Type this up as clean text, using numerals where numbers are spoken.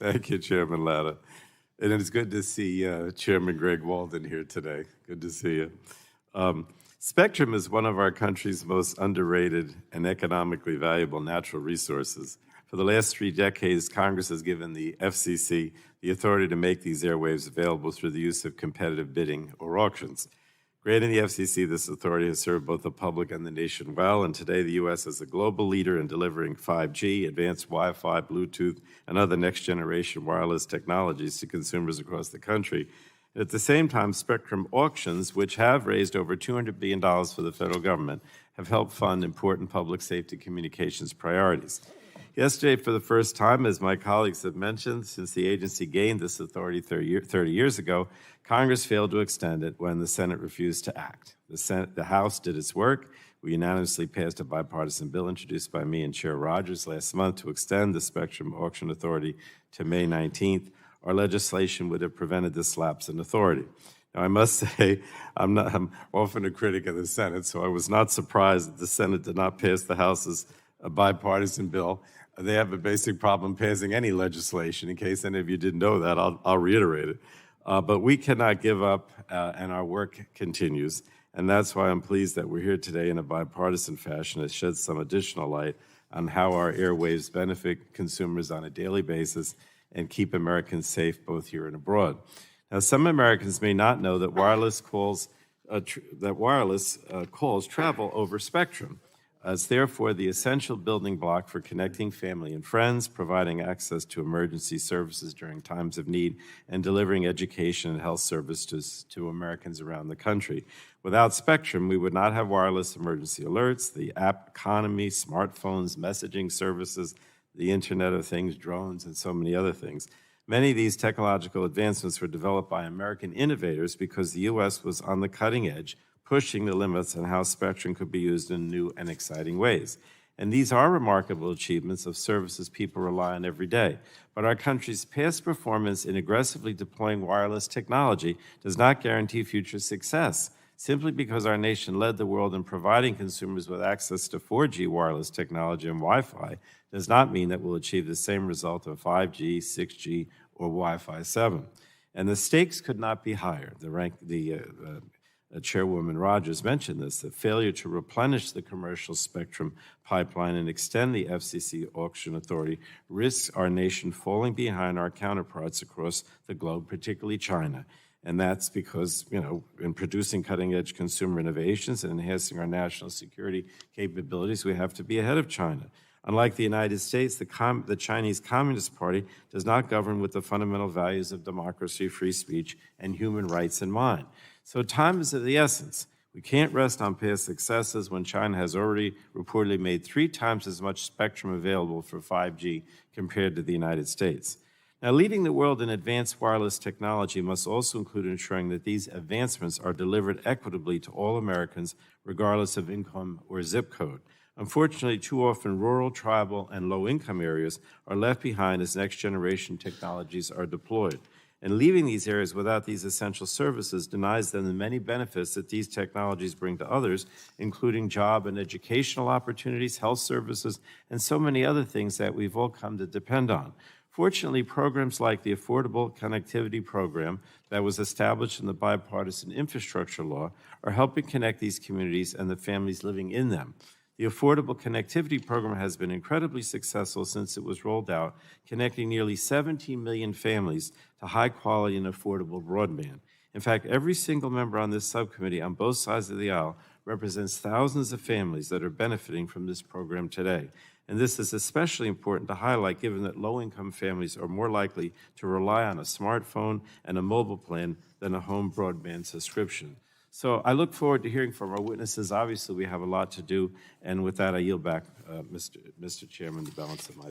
Thank you, Chairman Latta. And it's good to see Chairman Greg Walden here today. Good to see you. Spectrum is one of our country's most underrated and economically valuable natural resources. For the last 3 decades, Congress has given the FCC the authority to make these airwaves available through the use of competitive bidding or auctions. Granting the FCC this authority has served both the public and the nation well, and today the U.S. is a global leader in delivering 5G, advanced Wi-Fi, Bluetooth, and other next-generation wireless technologies to consumers across the country. And at the same time, spectrum auctions, which have raised over $200 billion for the federal government, have helped fund important public safety communications priorities. Yesterday, for the first time, as my colleagues have mentioned, since the agency gained this authority 30 years ago, Congress failed to extend it when the Senate refused to act. The House did its work. We unanimously passed a bipartisan bill introduced by me and Chair Rogers last month to extend the Spectrum Auction Authority to May 19th. Our legislation would have prevented this lapse in authority. Now, I must say, I'm often a critic of the Senate, so I was not surprised that the Senate did not pass the House's bipartisan bill. They have a basic problem passing any legislation. In case any of you didn't know that, I'll reiterate it. But we cannot give up, and our work continues. And that's why I'm pleased that we're here today in a bipartisan fashion to shed some additional light on how our airwaves benefit consumers on a daily basis and keep Americans safe both here and abroad. Now, some Americans may not know that wireless calls travel over spectrum. It's therefore the essential building block for connecting family and friends, providing access to emergency services during times of need, and delivering education and health services to Americans around the country. Without spectrum, we would not have wireless emergency alerts, the app economy, smartphones, messaging services, the Internet of Things, drones, and so many other things. Many of these technological advancements were developed by American innovators because the U.S. was on the cutting edge, pushing the limits on how spectrum could be used in new and exciting ways. And these are remarkable achievements of services people rely on every day. But our country's past performance in aggressively deploying wireless technology does not guarantee future success. Simply because our nation led the world in providing consumers with access to 4G wireless technology and Wi-Fi does not mean that we'll achieve the same result of 5G, 6G, or Wi-Fi 7. And the stakes could not be higher. Chairwoman Rogers mentioned this, the failure to replenish the commercial spectrum pipeline and extend the FCC auction authority risks our nation falling behind our counterparts across the globe, particularly China. And that's because, in producing cutting-edge consumer innovations and enhancing our national security capabilities, we have to be ahead of China. Unlike the United States, the Chinese Communist Party does not govern with the fundamental values of democracy, free speech, and human rights in mind. So time is of the essence. We can't rest on past successes when China has already reportedly made 3 times as much spectrum available for 5G compared to the United States. Now, leading the world in advanced wireless technology must also include ensuring that these advancements are delivered equitably to all Americans, regardless of income or zip code. Unfortunately, too often rural, tribal, and low-income areas are left behind as next-generation technologies are deployed. And leaving these areas without these essential services denies them the many benefits that these technologies bring to others, including job and educational opportunities, health services, and so many other things that we've all come to depend on. Fortunately, programs like the Affordable Connectivity Program that was established in the Bipartisan Infrastructure Law are helping connect these communities and the families living in them. The Affordable Connectivity Program has been incredibly successful since it was rolled out, connecting nearly 17 million families to high-quality and affordable broadband. In fact, every single member on this subcommittee on both sides of the aisle represents thousands of families that are benefiting from this program today. And this is especially important to highlight given that low-income families are more likely to rely on a smartphone and a mobile plan than a home broadband subscription. So I look forward to hearing from our witnesses. Obviously, we have a lot to do. And with that, I yield back, Mr. Chairman, the balance of my